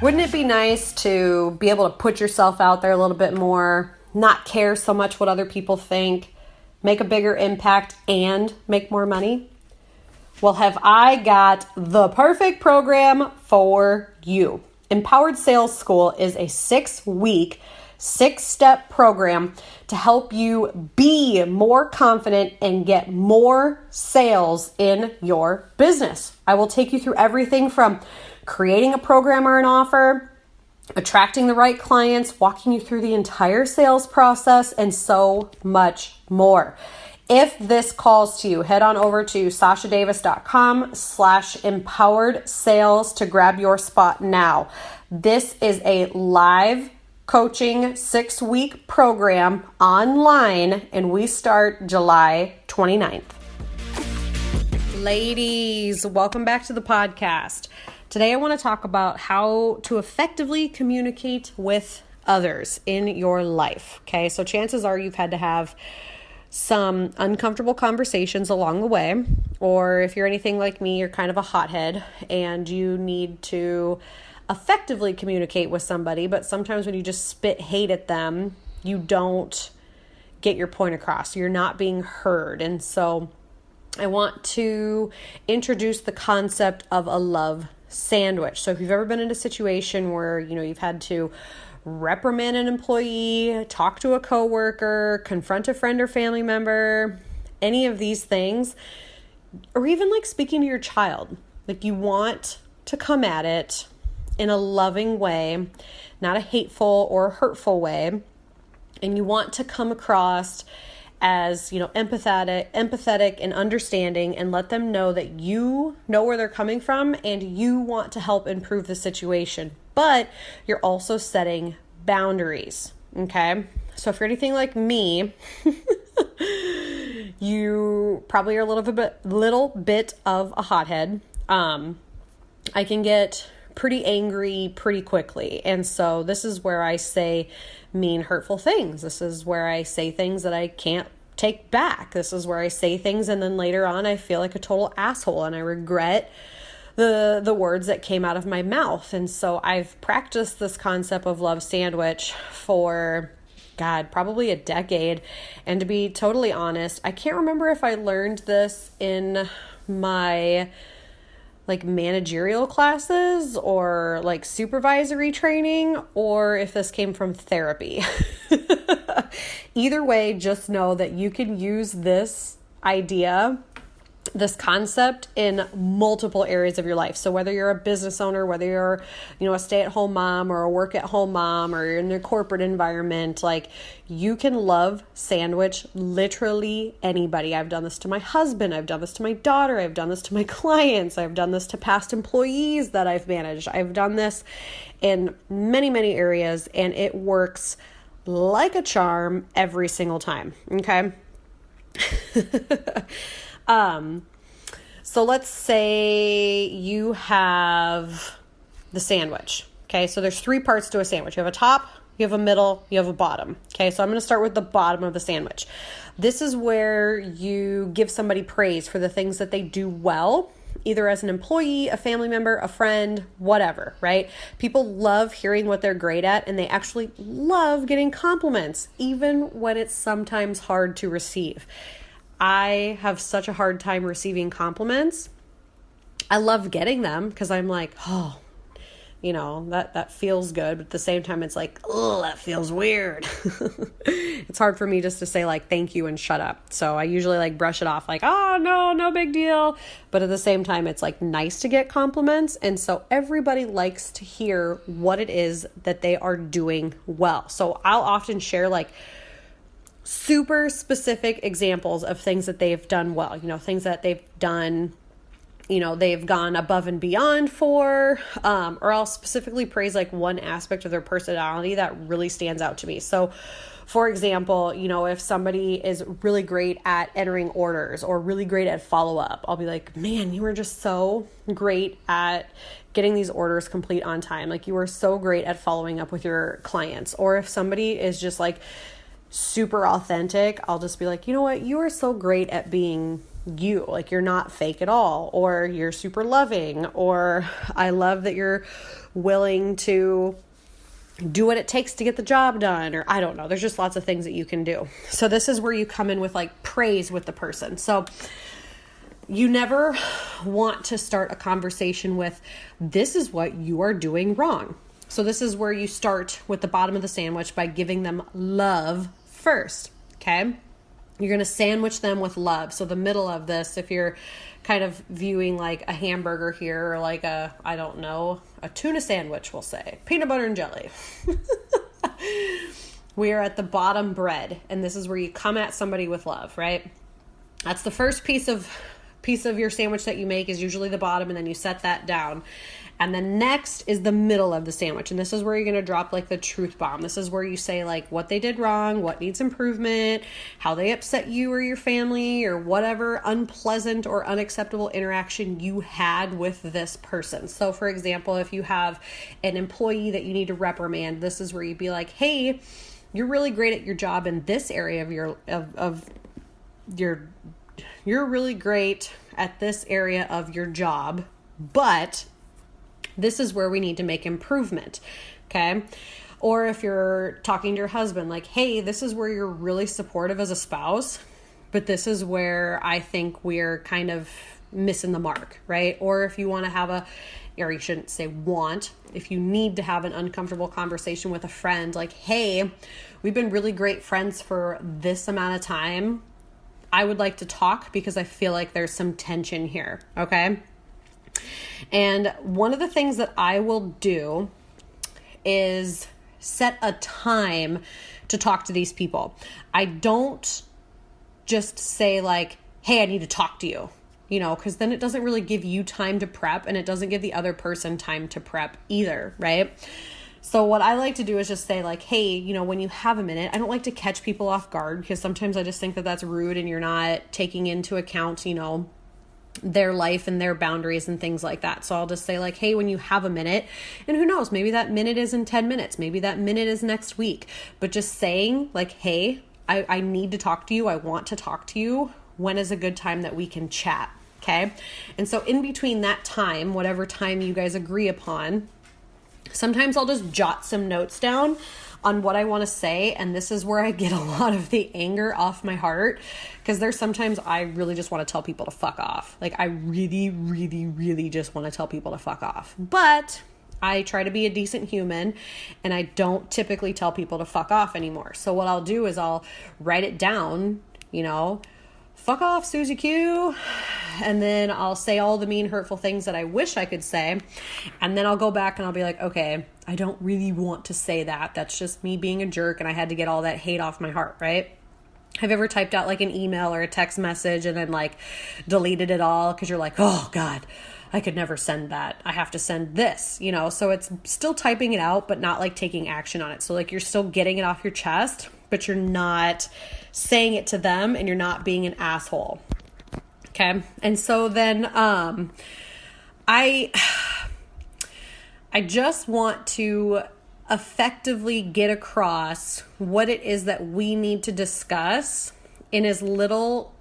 Wouldn't it be nice to be able to put yourself out there a little bit more, not care so much what other people think, make a bigger impact, and make more money? Well, have I got the perfect program for you. Empowered Sales School is a 6-week, 6-step program to help you be more confident and get more sales in your business. I will take you through everything from creating a program or an offer, attracting the right clients, walking you through the entire sales process, and so much more. If this calls to you, head on over to sashadavis.com/empowered sales to grab your spot now. This is a live coaching 6-week program online, and we start July 29th. Ladies, welcome back to the podcast. Today I want to talk about how to effectively communicate with others in your life. Okay, so chances are you've had to have some uncomfortable conversations along the way, or if you're anything like me, you're kind of a hothead and you need to effectively communicate with somebody, but sometimes when you just spit hate at them, you don't get your point across. You're not being heard. And so I want to introduce the concept of a love sandwich. So if you've ever been in a situation where, you've had to reprimand an employee, talk to a coworker, confront a friend or family member, any of these things, or even like speaking to your child, like you want to come at it in a loving way, not a hateful or hurtful way, and you want to come across as, empathetic and understanding, and let them know that you know where they're coming from and you want to help improve the situation, but you're also setting boundaries. Okay. So if you're anything like me, you probably are a little bit of a hothead. I can get pretty angry pretty quickly. And so this is where I say mean, hurtful things. This is where I say things that I can't take back. This is where I say things and then later on I feel like a total asshole and I regret the words that came out of my mouth. And so I've practiced this concept of love sandwich for probably a decade. And to be totally honest, I can't remember if I learned this in my managerial classes or supervisory training, or if this came from therapy. Either way, just know that you can use this idea, this concept in multiple areas of your life. So whether you're a business owner, whether you're, a stay-at-home mom or a work-at-home mom, or you're in a corporate environment, you can love sandwich literally anybody. I've done this to my husband. I've done this to my daughter. I've done this to my clients. I've done this to past employees that I've managed. I've done this in many, many areas, and it works like a charm every single time. Okay. So let's say you have the sandwich. Okay. So there's 3 parts to a sandwich. You have a top, you have a middle, you have a bottom. Okay. So I'm going to start with the bottom of the sandwich. This is where you give somebody praise for the things that they do well, either as an employee, a family member, a friend, whatever, right? People love hearing what they're great at, and they actually love getting compliments, even when it's sometimes hard to receive. I have such a hard time receiving compliments. I love getting them because I'm like, oh, that feels good. But at the same time, it's like, oh, that feels weird. It's hard for me just to say thank you and shut up. So I usually brush it off oh, no big deal. But at the same time, it's nice to get compliments. And so everybody likes to hear what it is that they are doing well. So I'll often share super specific examples of things that they've done well, things that they've done, they've gone above and beyond for, or I'll specifically praise one aspect of their personality that really stands out to me. So for example, if somebody is really great at entering orders or really great at follow-up, I'll be like, man, you were just so great at getting these orders complete on time. You were so great at following up with your clients. Or if somebody is just super authentic, I'll just be like, you know what? You are so great at being you, like you're not fake at all, or you're super loving, or I love that you're willing to do what it takes to get the job done, or I don't know. There's just lots of things that you can do. So this is where you come in with like praise with the person. So you never want to start a conversation with, this is what you are doing wrong. So this is where you start with the bottom of the sandwich by giving them love first, okay? You're going to sandwich them with love. So the middle of this, if you're kind of viewing like a hamburger here, or like a, I don't know, a tuna sandwich, we'll say, peanut butter and jelly. We are at the bottom bread, and this is where you come at somebody with love, right? That's the first piece of your sandwich that you make, is usually the bottom, and then you set that down. And then next is the middle of the sandwich. And this is where you're going to drop like the truth bomb. This is where you say like what they did wrong, what needs improvement, how they upset you or your family, or whatever unpleasant or unacceptable interaction you had with this person. So for example, if you have an employee that you need to reprimand, this is where you'd be like, hey, you're really great at your job in this area you're really great at this area of your job, but this is where we need to make improvement, okay? Or if you're talking to your husband, like, hey, this is where you're really supportive as a spouse, but this is where I think we're kind of missing the mark, right? Or if you want to have or you shouldn't say want, if you need to have an uncomfortable conversation with a friend, like, hey, we've been really great friends for this amount of time. I would like to talk because I feel like there's some tension here, okay? And one of the things that I will do is set a time to talk to these people. I don't just say like, hey, I need to talk to you, because then it doesn't really give you time to prep, and it doesn't give the other person time to prep either, right? So what I like to do is just say like, hey, when you have a minute, I don't like to catch people off guard, because sometimes I just think that that's rude and you're not taking into account, their life and their boundaries and things like that. So I'll just say like, hey, when you have a minute, and who knows, maybe that minute is in 10 minutes, maybe that minute is next week, but just saying like, hey, I need to talk to you. I want to talk to you. When is a good time that we can chat? Okay. And so in between that time, whatever time you guys agree upon, sometimes I'll just jot some notes down on what I want to say. And this is where I get a lot of the anger off my heart, because there's sometimes I really just want to tell people to fuck off. Like I really, really, really just want to tell people to fuck off. But I try to be a decent human, and I don't typically tell people to fuck off anymore. So what I'll do is I'll write it down, fuck off, Susie Q. And then I'll say all the mean, hurtful things that I wish I could say. And then I'll go back and I'll be like, okay, I don't really want to say that. That's just me being a jerk, and I had to get all that hate off my heart, right? Have you ever typed out like an email or a text message and then like deleted it all because you're like, oh God, I could never send that. I have to send this, So it's still typing it out, but not like taking action on it. So like you're still getting it off your chest, but you're not saying it to them, and you're not being an asshole. Okay. And so then, I just want to effectively get across what it is that we need to discuss in as little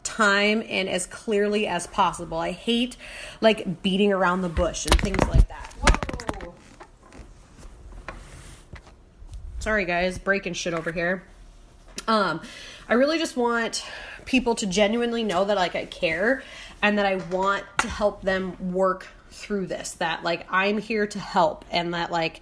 time and as clearly as possible. I hate like beating around the bush and things like that. Whoa. Sorry guys, breaking shit over here. I really just want people to genuinely know that like I care, and that I want to help them work through this, that like I'm here to help, and that like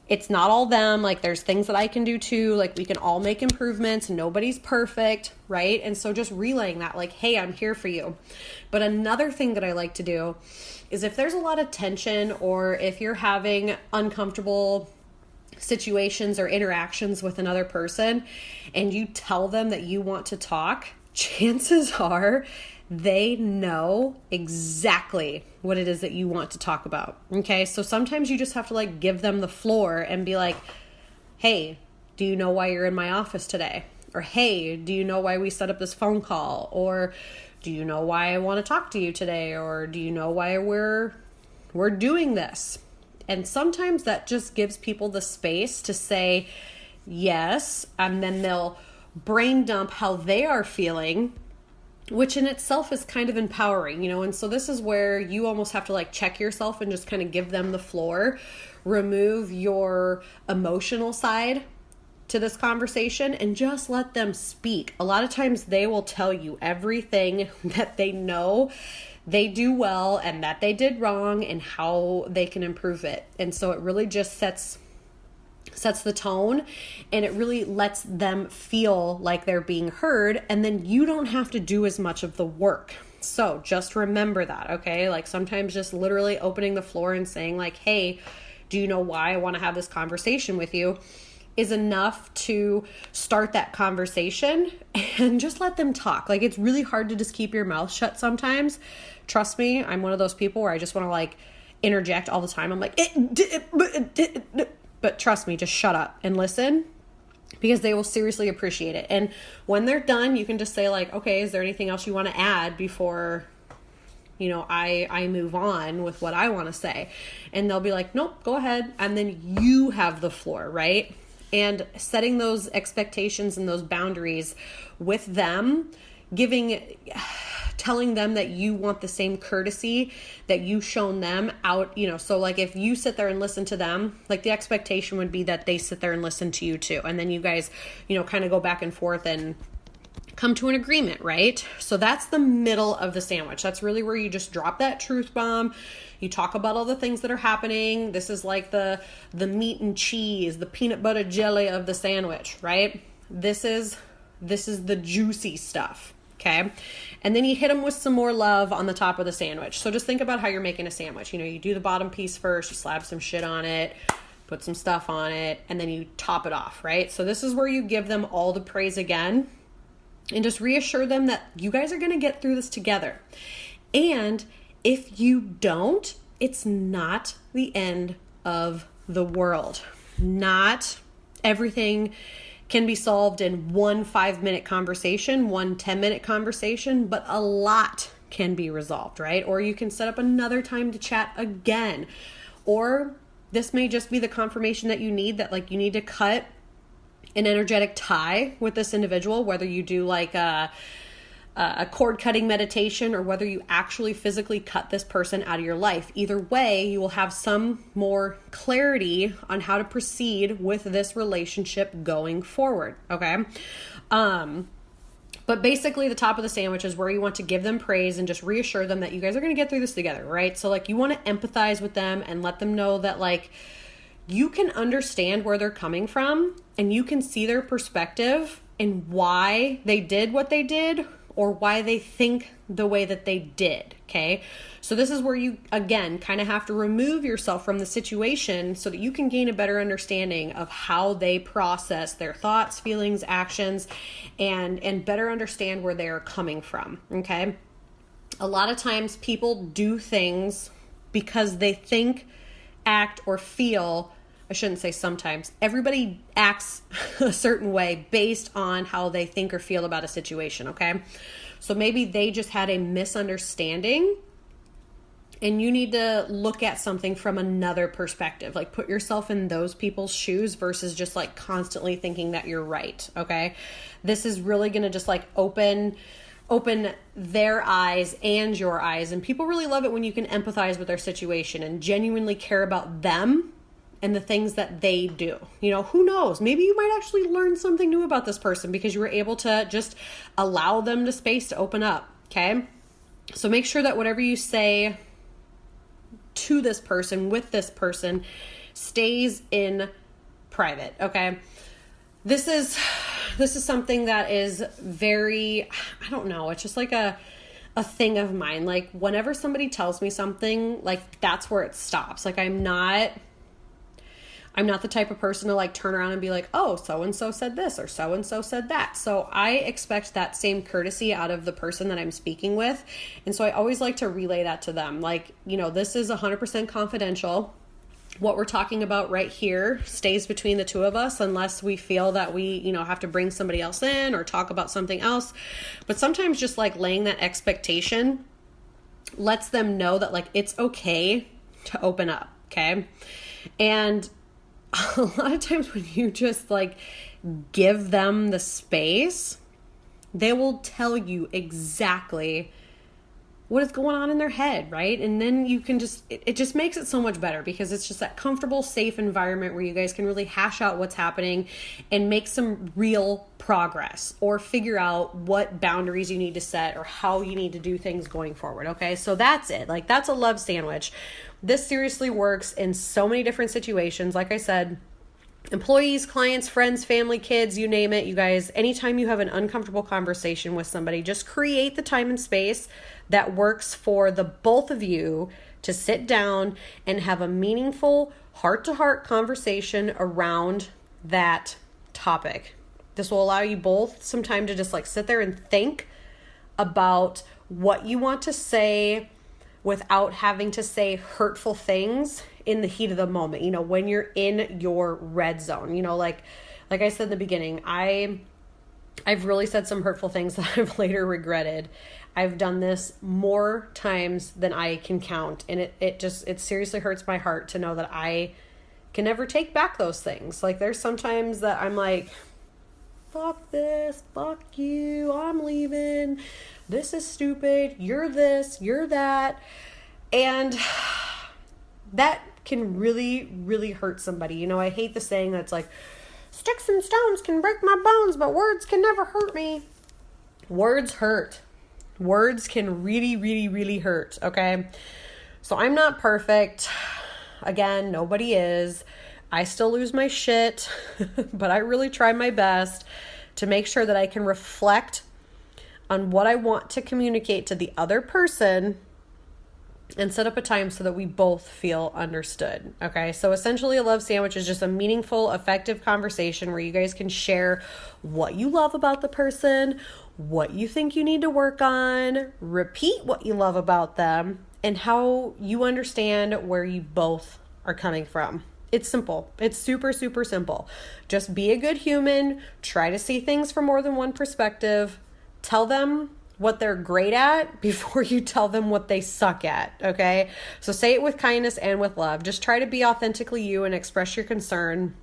it's not all them, like there's things that I can do too, like we can all make improvements, nobody's perfect, right? And so just relaying that like, hey, I'm here for you. But another thing that I like to do is if there's a lot of tension, or if you're having uncomfortable situations or interactions with another person, and you tell them that you want to talk, chances are they know exactly what it is that you want to talk about. Okay. So sometimes you just have to like give them the floor and be like, hey, do you know why you're in my office today? Or, hey, do you know why we set up this phone call? Or do you know why I want to talk to you today? Or do you know why we're doing this? And sometimes that just gives people the space to say yes, and then they'll brain dump how they are feeling, which in itself is kind of empowering, you know. And so this is where you almost have to like check yourself and just kind of give them the floor, remove your emotional side to this conversation and just let them speak. A lot of times they will tell you everything that they know they do well and that they did wrong and how they can improve it. And so it really just sets the tone, and it really lets them feel like they're being heard, and then you don't have to do as much of the work. So just remember that, okay? Like sometimes just literally opening the floor and saying like, hey, do you know why I want to have this conversation with you, is enough to start that conversation and just let them talk. Like it's really hard to just keep your mouth shut sometimes. Trust me, I'm one of those people where I just want to like interject all the time. I'm like, but trust me, just shut up and listen, because they will seriously appreciate it. And when they're done, you can just say like, okay, is there anything else you want to add before, you know, I move on with what I want to say? And they'll be like, nope, go ahead. And then you have the floor, right? And setting those expectations and those boundaries with them, telling them that you want the same courtesy that you've shown them out, you know. So like if you sit there and listen to them, like the expectation would be that they sit there and listen to you too. And then you guys, you know, kind of go back and forth and come to an agreement, right? So that's the middle of the sandwich. That's really where you just drop that truth bomb. You talk about all the things that are happening. This is like the meat and cheese, the peanut butter jelly of the sandwich, right? This is the juicy stuff. Okay. And then you hit them with some more love on the top of the sandwich. So just think about how you're making a sandwich. You know, you do the bottom piece first, you slap some shit on it, put some stuff on it, and then you top it off, right? So this is where you give them all the praise again and just reassure them that you guys are going to get through this together. And if you don't, it's not the end of the world. Not everything can be solved in one 5-minute conversation, one 10-minute conversation, but a lot can be resolved, right? Or you can set up another time to chat again. Or this may just be the confirmation that you need, that like you need to cut an energetic tie with this individual, whether you do like a cord cutting meditation or whether you actually physically cut this person out of your life. Either way, you will have some more clarity on how to proceed with this relationship going forward. Okay. But basically the top of the sandwich is where you want to give them praise and just reassure them that you guys are going to get through this together, right? So like you want to empathize with them and let them know that like you can understand where they're coming from and you can see their perspective and why they did what they did or why they think the way that they did, okay? So this is where you, again, kind of have to remove yourself from the situation so that you can gain a better understanding of how they process their thoughts, feelings, actions, and better understand where they are coming from, okay? A lot of times people do things because they think, act, or feel, I shouldn't say sometimes, everybody acts a certain way based on how they think or feel about a situation, okay? So maybe they just had a misunderstanding and you need to look at something from another perspective. Like put yourself in those people's shoes versus just like constantly thinking that you're right, okay? This is really going to just like open their eyes and your eyes. And people really love it when you can empathize with their situation and genuinely care about them and the things that they do. You know, who knows? Maybe you might actually learn something new about this person because you were able to just allow them the space to open up, okay? So make sure that whatever you say to this person, with this person, stays in private, okay? This is something that is very, I don't know, it's just like a thing of mine. Like whenever somebody tells me something, like that's where it stops. Like I'm not the type of person to like turn around and be like, oh, so-and-so said this or so-and-so said that. So I expect that same courtesy out of the person that I'm speaking with. And so I always like to relay that to them. Like, you know, this is 100% confidential. What we're talking about right here stays between the two of us unless we feel that we, you know, have to bring somebody else in or talk about something else. But sometimes just like laying that expectation lets them know that like it's okay to open up, okay? And a lot of times when you just like give them the space, They will tell you exactly what is going on in their head, right? And then you can it just makes it so much better because it's just that comfortable, safe environment where you guys can really hash out what's happening and make some real progress or figure out what boundaries you need to set or how you need to do things going forward, okay? So that's it. Like, that's a love sandwich. This seriously works in so many different situations. Like I said, employees, clients, friends, family, kids, you name it, you guys, anytime you have an uncomfortable conversation with somebody, just create the time and space that works for the both of you to sit down and have a meaningful heart-to-heart conversation around that topic. This will allow you both some time to just like sit there and think about what you want to say without having to say hurtful things in the heat of the moment, you know, when you're in your red zone. You know, like I said in the beginning, I've really said some hurtful things that I've later regretted. I've done this more times than I can count. And it seriously hurts my heart to know that I can never take back those things. Like, there's sometimes that I'm like, fuck this, fuck you, I'm leaving. This is stupid. You're this, you're that. And that can really, really hurt somebody. You know, I hate the saying that's like, sticks and stones can break my bones, but words can never hurt me. Words hurt. Words can really, really, really hurt, okay? So I'm not perfect. Again, nobody is. I still lose my shit, but I really try my best to make sure that I can reflect on what I want to communicate to the other person and set up a time so that we both feel understood. Okay. So essentially, a love sandwich is just a meaningful, effective conversation where you guys can share what you love about the person, what you think you need to work on, repeat what you love about them, and how you understand where you both are coming from. It's simple. It's super, super simple. Just be a good human. Try to see things from more than one perspective. Tell them what they're great at before you tell them what they suck at, okay? So say it with kindness and with love. Just try to be authentically you and express your concern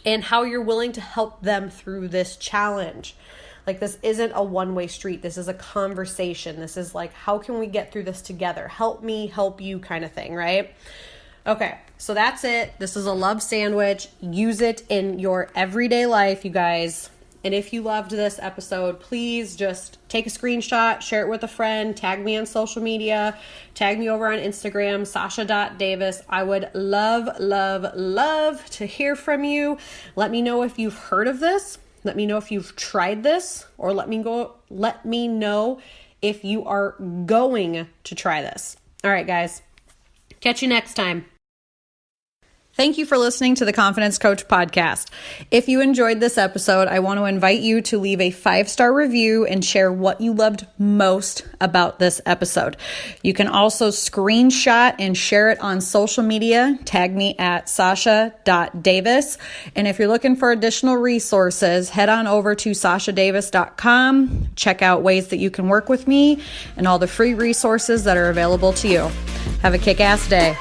and how you're willing to help them through this challenge. Like, this isn't a one-way street. This is a conversation. This is like, how can we get through this together? Help me, help you kind of thing, right? Okay, so that's it. This is a love sandwich. Use it in your everyday life, you guys. And if you loved this episode, please just take a screenshot, share it with a friend, tag me on social media, tag me over on Instagram, sasha.davis. I would love, love, love to hear from you. Let me know if you've heard of this. Let me know if you've tried this, or let me know if you are going to try this. All right, guys. Catch you next time. Thank you for listening to the Confidence Coach podcast. If you enjoyed this episode, I want to invite you to leave a 5-star review and share what you loved most about this episode. You can also screenshot and share it on social media. Tag me at sasha.davis. And if you're looking for additional resources, head on over to sashadavis.com. Check out ways that you can work with me and all the free resources that are available to you. Have a kick-ass day.